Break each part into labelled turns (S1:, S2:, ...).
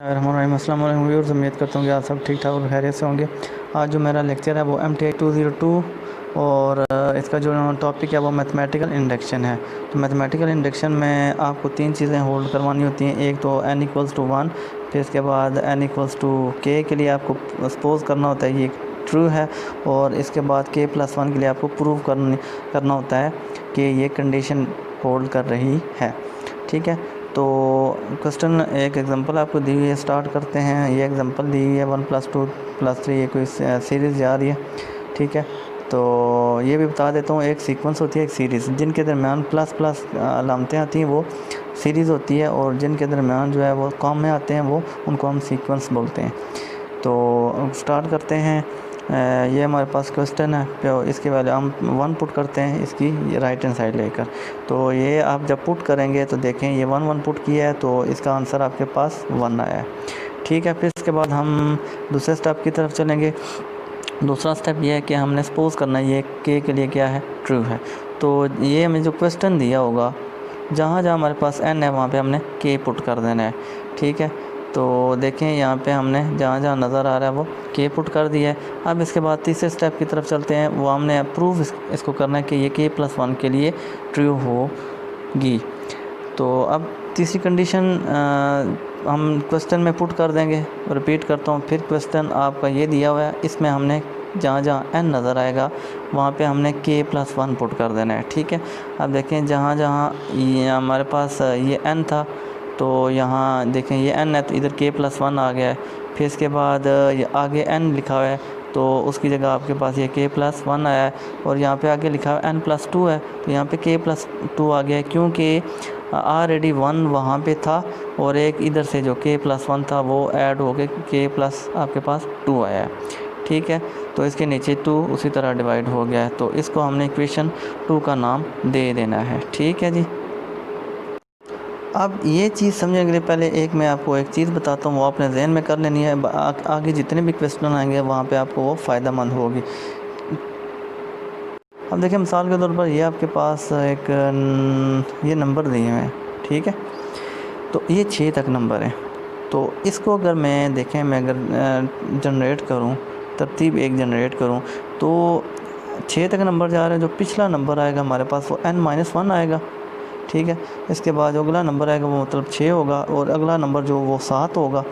S1: अस्सलाम वालेकुम व्यूअर्स, उम्मीद करता हूँ कि आप सब ठीक ठाक और खैरियत से होंगे। आज जो मेरा लेक्चर है वो MTI 202 और इसका जो टॉपिक है वो मैथमेटिकल इंडक्शन है। तो मैथमेटिकल इंडक्शन में आपको तीन चीज़ें होल्ड करवानी होती हैं। एक तो n = 1, फिर इसके बाद n = k के लिए आपको सपोज करना होता है ये ट्रू है, और इसके बाद k+1 के लिए आपको प्रूव करना होता है कि ये कंडीशन होल्ड कर रही है। ठीक है, तो क्वेश्चन एक एग्जांपल आपको दी हुई है, स्टार्ट करते हैं। ये एग्जांपल दी हुई है 1 + 2 + 3, ये कोई सीरीज़ जा रही है। ठीक है, तो ये भी बता देता हूँ, एक सीक्वेंस होती है, एक सीरीज़, जिनके दरमियान प्लस प्लस अलामतें आती हैं वो सीरीज़ होती है, और जिनके दरमियान जो है वो कॉम में आते हैं वो उनको हम सीक्वेंस बोलते हैं। तो स्टार्ट करते हैं। ये हमारे पास क्वेश्चन है, तो इसके वैल्यू हम 1 पुट करते हैं इसकी राइट हैंड साइड लेकर। तो ये आप जब पुट करेंगे तो देखें ये 1 1 पुट किया है, तो इसका आंसर आपके पास 1 आया है। ठीक है, फिर इसके बाद हम दूसरे स्टेप की तरफ चलेंगे। दूसरा स्टेप ये है कि हमने सपोज़ करना है ये के लिए क्या है, ट्रू है। तो ये हमें जो क्वेश्चन दिया होगा, जहाँ जहाँ हमारे पास n है वहाँ पे हमने k पुट कर देना है। ठीक है, तो देखें यहाँ पे हमने जहाँ जहाँ नज़र आ रहा है वो k पुट कर दिया है। अब इसके बाद तीसरे स्टेप की तरफ चलते हैं, वो हमने प्रूव इसको करना है कि ये k+1 के लिए ट्रू होगी। तो अब तीसरी कंडीशन हम क्वेश्चन में पुट कर देंगे। रिपीट करता हूँ, फिर क्वेश्चन आपका ये दिया हुआ है, इसमें हमने जहाँ जहाँ n नज़र आएगा वहाँ पे हमने k+1 पुट कर देना है। ठीक है, अब देखें जहाँ जहाँ ये हमारे पास ये n था, तो यहाँ देखें ये n है, तो इधर k+1 आ गया है। फिर इसके बाद ये आगे n लिखा हुआ है, तो उसकी जगह आपके पास ये k+1 आया है, और यहाँ पे आगे लिखा हुआ n+2 है, तो यहाँ पे k+2 आ गया है, क्योंकि ऑलरेडी 1 वहाँ पे था और एक इधर से जो k+1 था वो ऐड हो के k+ आपके पास 2 आया है। ठीक है, तो इसके नीचे 2 उसी तरह डिवाइड हो गया है, तो इसको हमने इक्वेशन 2 का नाम दे देना है। ठीक है जी। अब ये चीज़ समझने के लिए पहले एक मैं आपको एक चीज़ बताता हूँ, वो आपने जहन में कर लेनी है। आगे जितने भी क्वेश्चन आएंगे वहाँ पे आपको वो फ़ायदेमंद होगी। अब देखिए, मिसाल के तौर पर ये आपके पास एक ये नंबर दिए हुए हैं। ठीक है, तो ये 6 तक नंबर है। तो इसको अगर मैं देखें, मैं अगर जनरेट करूं, तरतीब एक जनरेट करूं, तो 6 तक नंबर जा रहे हैं। जो पिछला नंबर आएगा हमारे पास वो n-1 आएगा। ठीक है, इसके बाद जो अगला नंबर आएगा वो मतलब 6 होगा, और अगला नंबर जो वो 7 होगा।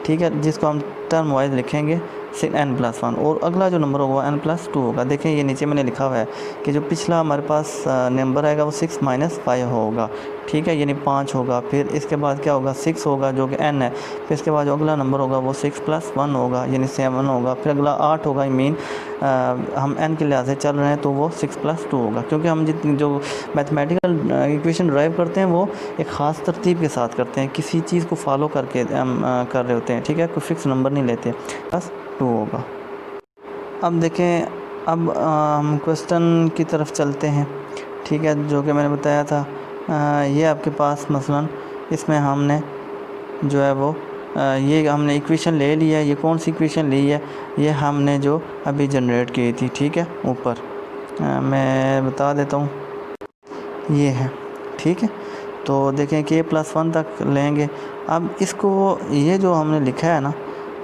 S1: ठीक है, जिसको हम टर्म वाइज लिखेंगे n+1, और अगला जो नंबर होगा वो n+2 होगा। देखें ये नीचे मैंने लिखा हुआ है कि जो पिछला हमारे पास नंबर आएगा वो 6 - 5 होगा। ठीक है, यानी 5 होगा। फिर इसके बाद क्या होगा, 6 होगा जो कि n है। फिर इसके बाद जो अगला नंबर होगा वो 6+1 होगा, यानी 7 होगा। फिर अगला 8 होगा, मीन हम n के लिहाज से चल रहे हैं तो वो 6+2 होगा, क्योंकि हम जितनी जो मैथमेटिकल इक्वेशन ड्राइव करते हैं वो एक ख़ास तरतीब के साथ करते हैं, किसी चीज़ को फॉलो करके हम कर रहे होते हैं। ठीक है, कोई फिक्स नंबर नहीं लेते, बस 2 होगा। अब देखें, अब हम क्वेश्चन की तरफ चलते हैं। ठीक है, जो कि मैंने बताया था, ये आपके पास मसलन इसमें हमने जो है वो ये हमने इक्वेशन ले लिया है। ये कौन सी इक्वेशन ली है, ये हमने जो अभी जनरेट की थी। ठीक है, ऊपर मैं बता देता हूँ, ये है। ठीक है, तो देखें k+1 तक लेंगे। अब इसको ये जो हमने लिखा है ना,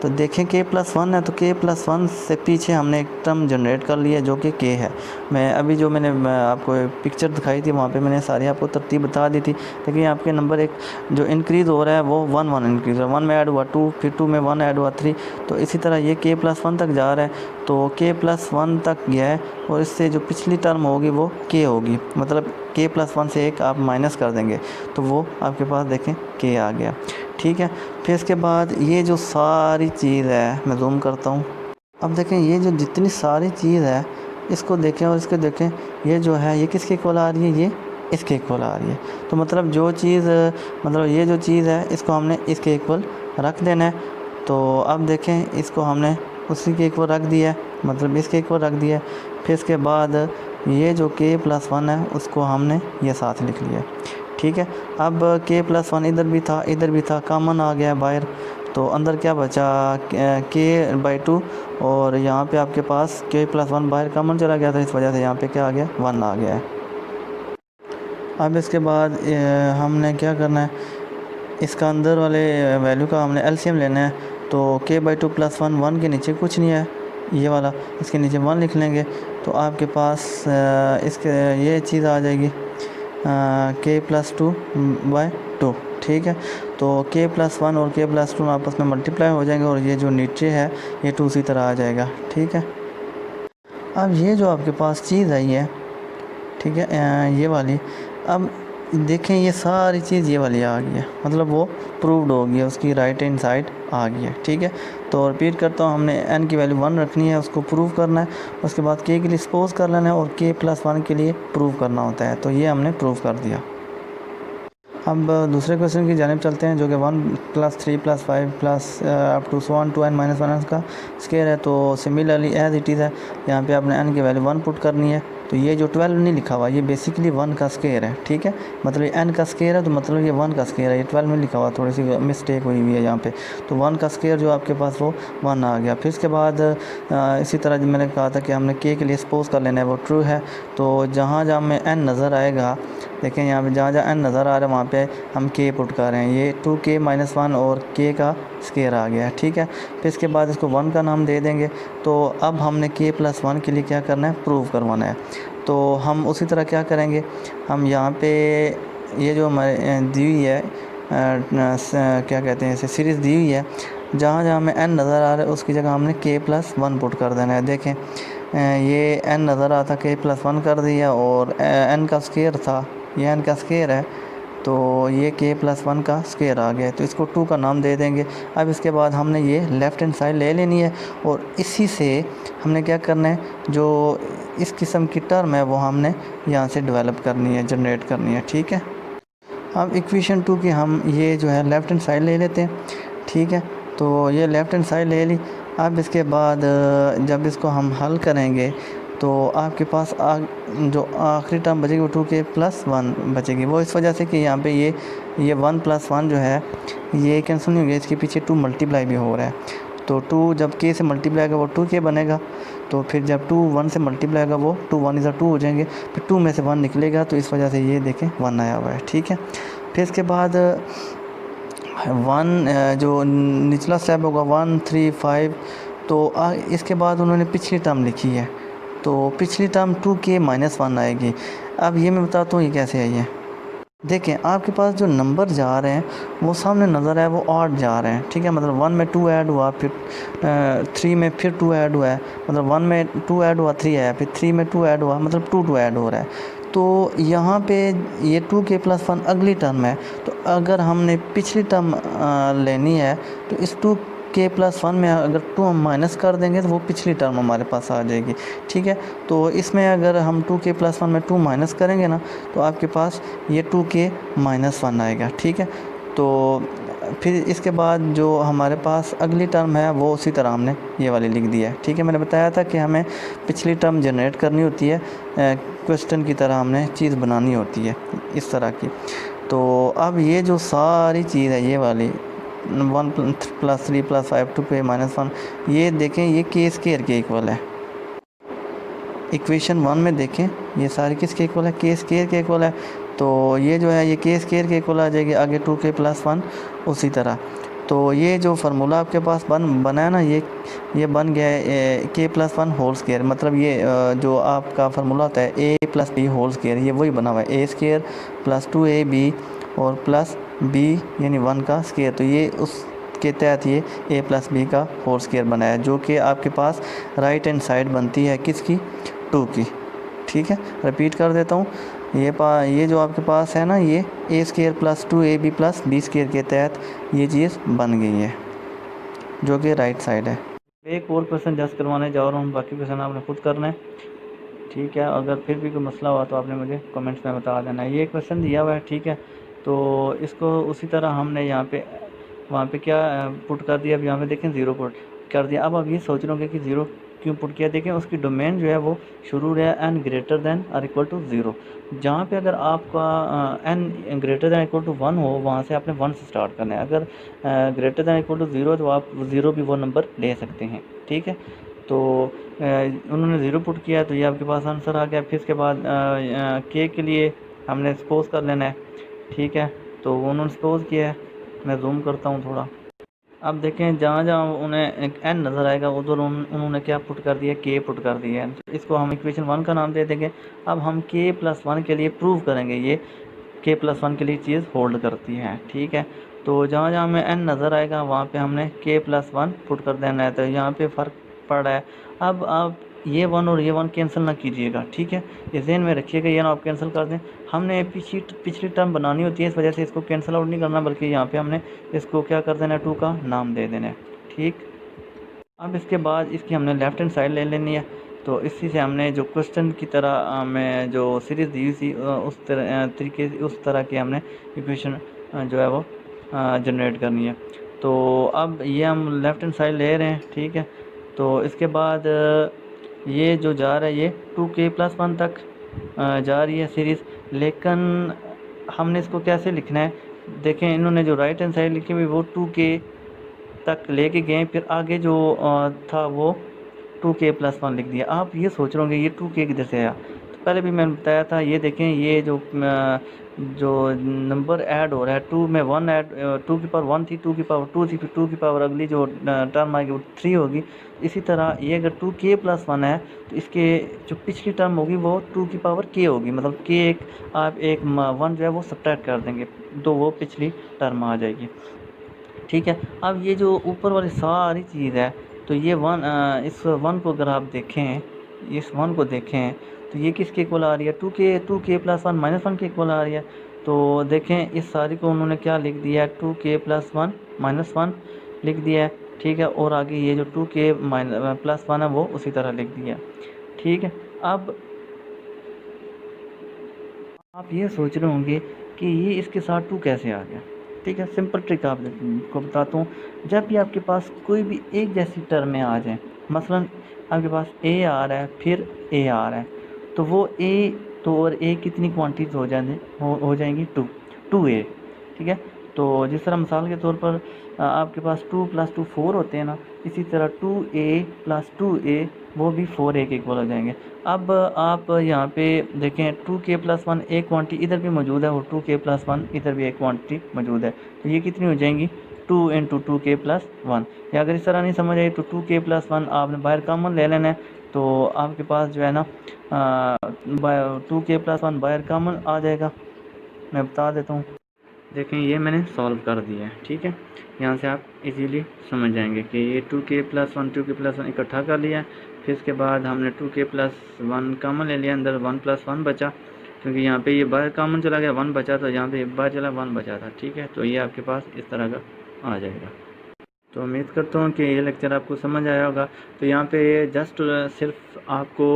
S1: तो देखें k+1 है, तो k+1 से पीछे हमने एक टर्म जनरेट कर लिया जो कि k है। मैं अभी जो मैंने आपको पिक्चर दिखाई थी वहाँ पे मैंने सारी आपको तरतीब बता दी थी। लेकिन आपके नंबर एक जो इंक्रीज़ हो रहा है वो 1 1 इंक्रीज़ हो रहा है। 1 में ऐड हुआ 2, फिर 2 में 1 ऐड हुआ 3, तो इसी तरह ये k+1 तक जा रहा है। तो k+1 तक गया है, और इससे जो पिछली टर्म होगी वो k होगी, मतलब k+1 से एक आप माइनस कर देंगे तो वो आपके पास देखें k आ गया। ठीक है, फिर इसके बाद ये जो सारी चीज़ है, मैं जूम करता हूँ। अब देखें ये जो जितनी सारी चीज़ है, इसको देखें और इसको देखें, ये जो है ये किसके इक्वल आ रही है, ये इसके इक्वल आ रही है। तो मतलब जो चीज़, मतलब ये जो चीज़ है इसको हमने इसके इक्वल रख देना है। तो अब देखें, इसको हमने उसी के इक्वल रख दिया है, मतलब इसके इक्वल रख दिया है। फिर इसके बाद ये जो k+1 है उसको हमने ये साथ लिख लिया। ठीक है, अब k+1 इधर भी था, कॉमन आ गया बाहर, तो अंदर क्या बचा, k/2, और यहाँ पे आपके पास k+1 बाहर कॉमन चला गया था, इस वजह से यहाँ पे क्या आ गया, 1 आ गया है। अब इसके बाद हमने क्या करना है, इसका अंदर वाले वैल्यू का हमने एलसीएम लेना है, तो k/2 + 1, 1 के नीचे कुछ नहीं है ये वाला, इसके नीचे 1 लिख लेंगे तो आपके पास इसके ये चीज़ आ जाएगी k+2/2। ठीक है, तो k+1 और k+2 आपस में मल्टीप्लाई हो जाएंगे और ये जो नीचे है ये 2 उसी तरह आ जाएगा। ठीक है, अब ये जो आपके पास चीज़ आई है, ठीक है, ये वाली, अब देखें ये सारी चीज़ ये वाली आ गई है, मतलब वो प्रूव्ड हो गई है, उसकी राइट हैंड साइड आ गई है। ठीक है, तो रिपीट करता हूँ, हमने n की वैल्यू 1 रखनी है, उसको प्रूव करना है, उसके बाद k के लिए सपोज कर लेना है और k+1 के लिए प्रूव करना होता है, तो ये हमने प्रूव कर दिया। अब दूसरे क्वेश्चन की जानिब चलते हैं, जो कि 1 + 3 + 5 + up to so on to n - 1 का स्केयर है। तो सिमिलरली एज इट इज़ है, यहाँ पे आपने n की वैल्यू 1 पुट करनी है, तो ये जो 12 नहीं लिखा हुआ ये बेसिकली 1 का स्केयर है। ठीक है, मतलब ये n का स्केयर है तो मतलब ये 1 का स्केयर है, ये 12 में लिखा हुआ, थोड़ी सी मिस्टेक हुई हुई है यहाँ पे। तो 1 का स्केयर जो आपके पास वो 1 आ गया। फिर इसके बाद इसी तरह जो मैंने कहा था कि हमने k के लिए सपोज कर लेना है वो ट्रू है, तो जहाँ जहाँ में n नज़र आएगा, देखें यहाँ पे जहाँ जहाँ n नज़र आ रहा है वहाँ पे हम k पुट कर रहे हैं, ये 2k - 1 और k का स्केयर आ गया है। ठीक है, फिर इसके बाद इसको 1 का नाम दे देंगे। तो अब हमने k+1 के लिए क्या करना है, प्रूव करवाना है। तो हम उसी तरह क्या करेंगे, हम यहाँ पे ये जो हमारे दी हुई है क्या कहते हैं इसे, सीरीज़ दी हुई है, जहाँ जहाँ में n नज़र आ रहा है उसकी जगह हमने k+1 पुट कर देना है। देखें ये n नज़र आता, k+1 कर दिया, और n का स्केयर था, ये n का स्केयर है, तो ये k+1 का स्केयर आ गया, तो इसको 2 का नाम दे देंगे। अब इसके बाद हमने ये लेफ़्ट हैंड साइड ले लेनी है और इसी से हमने क्या करना है, जो इस किस्म की टर्म है वो हमने यहाँ से डेवलप करनी है, जनरेट करनी है। ठीक है, अब इक्वेशन 2 की हम ये जो है लेफ़्ट हैंड साइड ले लेते हैं। ठीक है, तो ये लेफ़्ट हैंड साइड ले ली। अब इसके बाद जब इसको हम हल करेंगे तो आपके पास जो आखिरी टर्म बचेगी वो 2k+1 बचेगी, वो इस वजह से कि यहाँ पे ये 1 + 1 जो है ये कैंसिल नहीं हो गया, इसके पीछे 2 मल्टीप्लाई भी हो रहा है। तो 2 जब k से मल्टीप्लाई होगा वो 2k बनेगा, तो फिर जब 2 1 से मल्टीप्लाई होगा वो 2 1 2 हो जाएंगे, फिर 2 में से 1 निकलेगा, तो इस वजह से ये देखें 1 आया हुआ है। ठीक है, फिर इसके बाद 1 जो निचला स्टेप होगा 1 3 5, तो इसके बाद उन्होंने पिछली टर्म लिखी है, तो पिछली टर्म 2k - 1 आएगी। अब ये मैं बताता हूँ ये कैसे आई है। देखें आपके पास जो नंबर जा रहे हैं वो सामने नज़र आए, वो ऑड जा रहे हैं। ठीक है, मतलब 1 में 2 ऐड हुआ, फिर 3 में फिर 2 ऐड हुआ है, मतलब 1 में 2 ऐड हुआ 3 आया, फिर 3 में 2 ऐड हुआ, मतलब 2 ऐड हो रहा है। तो यहाँ पे ये 2k+1 अगली टर्म है, तो अगर हमने पिछली टर्म लेनी है तो इस 2k+1 में अगर 2 हम माइनस कर देंगे तो वो पिछली टर्म हमारे पास आ जाएगी। ठीक है, तो इसमें अगर हम 2k+1 में 2 माइनस करेंगे ना, तो आपके पास ये 2k - 1 आएगा। ठीक है, तो फिर इसके बाद जो हमारे पास अगली टर्म है वो उसी तरह हमने ये वाली लिख दी है। ठीक है, मैंने बताया था कि हमें पिछली टर्म जनरेट करनी होती है, क्वेश्चन की तरह हमने चीज़ बनानी होती है इस तरह की। तो अब ये जो सारी चीज़ है ये वाली 1 + 3 + 5 2k - 1, ये देखें ये k स्क्वायर के इक्वल है। इक्वेशन 1 में देखें ये सारी किसके इक्वल है, k स्क्वायर के इक्वल है, तो ये जो है ये k स्क्वायर के इक्वल आ जाएगी, आगे 2k+1 उसी तरह। तो ये जो फार्मूला आपके पास बना है ना, ये बन गया है k+1 होल स्क्वायर, मतलब ये जो आपका फार्मूला होता है a + b होल स्क्वायर, ये वही बना हुआ है, a² + 2ab और प्लस b यानी 1 का स्क्वायर। तो ये उसके तहत ये a + b का होल स्क्वायर बना है, जो कि आपके पास राइट हैंड साइड बनती है किसकी, 2 की। ठीक है, रिपीट कर देता हूँ, ये जो आपके पास है ना, ये a² + 2ab + b² के तहत ये चीज़ बन गई है, जो कि राइट साइड है। एक और क्वेश्चन जस्ट करवाने जा रहा हूँ, बाकी क्वेश्चन आपने खुद करना है। ठीक है, अगर फिर भी कोई मसला हुआ तो आपने मुझे कमेंट्स में बता देना है। ये क्वेश्चन दिया हुआ है, ठीक है, तो इसको उसी तरह हमने यहाँ पे वहाँ पे क्या पुट कर दिया, अब यहाँ पे देखें 0 पुट कर दिया। अब आप ये सोच रहे होंगे कि 0 क्यों पुट किया, देखें उसकी डोमेन जो है वो शुरू है n > 0, जहाँ पे अगर आपका n > 1 हो वहाँ से आपने 1 से स्टार्ट करना है, अगर > 0 तो आप 0 भी वो नंबर ले सकते हैं। ठीक है, तो उन्होंने 0 पुट किया तो ये आपके पास आंसर आ गया। फिर इसके बाद k के लिए हमने सपोज कर लेना है। ठीक है, तो उन्होंने सपोज किया है मैं जूम करता हूँ थोड़ा। अब देखें जहाँ जहाँ उन्हें एक एन नज़र आएगा उधर उन्होंने क्या पुट कर दिया, के पुट कर दिया है। तो इसको हम इक्वेशन 1 का नाम दे देंगे। अब हम के प्लस 1 के लिए प्रूव करेंगे ये के प्लस 1 के लिए चीज़ होल्ड करती है, ठीक है। तो जहाँ जहाँ हमें एन नज़र आएगा वहाँ पे हमने के प्लस 1 पुट कर देना है। तो यहाँ पे फ़र्क पड़ रहा है। अब आप ये 1 और ये 1 कैंसिल ना कीजिएगा, ठीक है। ये ज़हन में रखिएगा, ये ना आप कैंसिल कर दें। हमने पिछली टर्म बनानी होती है, इस वजह से इसको कैंसिल आउट नहीं करना, बल्कि यहाँ पे हमने इसको क्या कर देना है, 2 का नाम दे देना है, ठीक। अब इसके बाद इसकी हमने लेफ़्ट हैंड साइड ले लेनी है। तो इसी से हमने जो क्वेश्चन की तरह हमें जो सीरीज़ दी हुई थी उस तरीके उस तरह की हमने इक्वेशन जो है वो जनरेट करनी है। तो अब ये हम लेफ़्ट हैंड साइड ले रहे हैं, ठीक है। तो इसके बाद ये जो जा रहा है ये 2k+1 तक जा रही है सीरीज़, लेकिन हमने इसको कैसे लिखना है। देखें इन्होंने जो राइट हैंड साइड लिखी हुई वो 2k तक लेके गए, फिर आगे जो था वो 2k+1 लिख दिया। आप ये सोच रहे होंगे ये 2k किधर से आया। तो पहले भी मैंने बताया था, ये देखें ये जो नंबर ऐड हो रहा है 2 में 1 ऐड 2 की पावर 1 थी, 2 की पावर 2 थी, फिर 2 की पावर अगली जो टर्म आएगी वो 3 होगी। इसी तरह ये अगर 2k+1 है तो इसके जो पिछली टर्म होगी वो 2 की पावर k होगी। मतलब k एक आप एक 1 जो है वो सब्ट्रैक्ट कर देंगे तो वो पिछली टर्म आ जाएगी, ठीक है। अब ये जो ऊपर वाली सारी चीज़ है तो ये इस 1 को अगर आप देखें, इस 1 को देखें तो ये किसके इक्वल आ रही है, 2k+1 -1 के इक्वल आ रही है। तो देखें इस सारी को उन्होंने क्या लिख दिया है, 2k+1 -1 लिख दिया है, ठीक है। और आगे ये जो 2k+1 है वो उसी तरह लिख दिया, ठीक है। अब आप ये सोच रहे होंगे कि ये इसके साथ 2 कैसे आ गया, ठीक है। सिंपल ट्रिक आपको बताता हूँ। जब भी आपके पास कोई भी एक जैसी टर्में आ जाएं, मसलन आपके पास ए आ रहा है फिर ए आ रहा है, तो वो ए तो और ए कितनी क्वांटिटीज़ हो जाएंगी, 2a, ठीक है। तो जिस तरह मिसाल के तौर पर आपके पास 2 + 2 4 होते हैं ना, इसी तरह 2a + 2a वो भी 4a के इक्वल हो जाएंगे। अब आप यहाँ पे देखें 2k+1 एक क्वांटिटी इधर भी मौजूद है और 2k+1 इधर भी एक क्वांटिटी मौजूद है, तो ये कितनी हो जाएंगी, 2 × 2k+1। या अगर इस तरह नहीं समझ आई तो 2k+1 आपने बाहर कॉमन ले लेना है, तो आपके पास जो है ना 2k+1 बाहर कॉमन आ जाएगा। मैं बता देता हूँ, देखें ये मैंने सॉल्व कर दिया है, ठीक है। यहाँ से आप इजीली समझ जाएंगे कि ये 2k+1 इकट्ठा कर लिया है। फिर इसके बाद हमने 2k+1 कॉमन ले लिया, अंदर 1 + 1 बचा, क्योंकि यहाँ पे ये बाहर कॉमन चला गया 1 बचा, तो यहाँ पे बाहर चला 1 बचा था, ठीक है। तो ये आपके पास इस तरह का आ जाएगा। तो उम्मीद करता हूँ कि ये लेक्चर आपको समझ आया होगा। तो यहाँ पे जस्ट सिर्फ आपको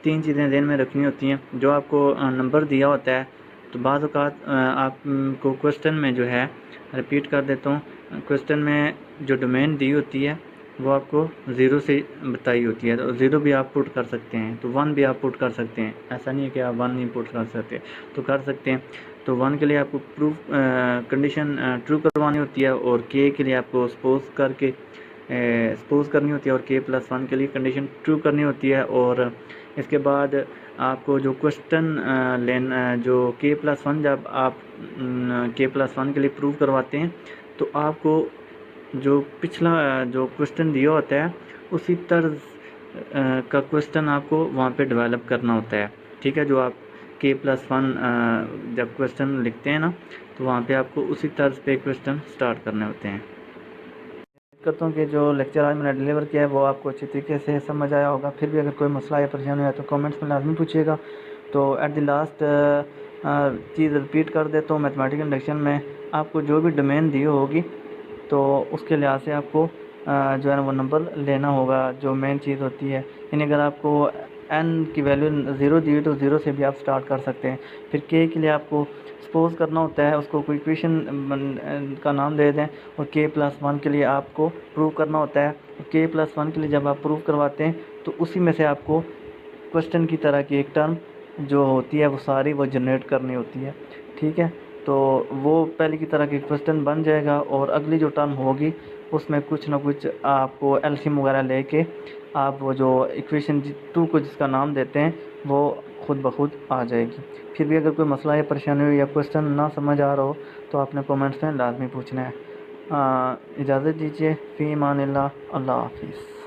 S1: 3 चीज़ें ध्यान में रखनी होती हैं। जो आपको नंबर दिया होता है, तो बाज़ औक़ात आपको क्वेश्चन में जो है, रिपीट कर देता हूँ, क्वेश्चन में जो डोमेन दी होती है वो आपको 0 से बताई होती है। तो 0 भी आप पुट कर सकते हैं, तो 1 भी आप पुट कर सकते हैं। ऐसा नहीं है कि आप 1 नहीं पुट कर सकते, तो कर सकते हैं। तो 1 के लिए आपको प्रूफ कंडीशन ट्रू करवानी होती है, और के के लिए आपको सपोज करनी होती है, और k+1 के लिए कंडीशन ट्रू करनी होती है। और इसके बाद आपको जो क्वेश्चन जो k+1 जब आप k+1 के लिए प्रूव करवाते हैं, तो आपको जो पिछला जो क्वेश्चन दिया होता है उसी तर्ज का क्वेश्चन आपको वहाँ पे डेवलप करना होता है, ठीक है। जो आप k+1 जब क्वेश्चन लिखते हैं ना, तो वहाँ पे आपको उसी तर्ज पे क्वेश्चन स्टार्ट करने होते हैं। करता हूँ कि जो लेक्चर आज मैंने डिलीवर किया है वो आपको अच्छी तरीके से समझ आया होगा। फिर भी अगर कोई मसला या परेशानी है तो कमेंट्स में लाजमी पूछिएगा। तो at the last cheese repeat कर देता हूँ, मैथमेटिकल इंडक्शन में आपको जो भी डोमेन दी होगी तो उसके लिहाज से आपको जो है ना वो नंबर लेना होगा, जो मेन चीज़ होती है। यानी अगर आपको n की वैल्यू 0 दी हुई तो 0 से भी आप स्टार्ट कर सकते हैं। फिर k के लिए आपको सपोज करना होता है, उसको कोई इक्वेशन का नाम दे दें, और k+1 के लिए आपको प्रूव करना होता है। k+1 के लिए जब आप प्रूव करवाते हैं तो उसी में से आपको क्वेश्चन की तरह की एक टर्म जो होती है वो सारी वो जनरेट करनी होती है, ठीक है। तो वो पहले की तरह की क्वेश्चन बन जाएगा, और अगली जो टर्म होगी उसमें कुछ ना कुछ आपको एलसीएम वगैरह लेके आप वो जो इक्वेशन 2 को जिसका नाम देते हैं वो खुद ब खुद आ जाएगी। फिर भी अगर कोई मसला या परेशानी हो या क्वेश्चन ना समझ आ रहा हो तो आपने कमेंट्स में लाजमी पूछना है। इजाज़त दीजिए। फ़ी अमानिल्लाह। अल्लाह हाफ़िज़।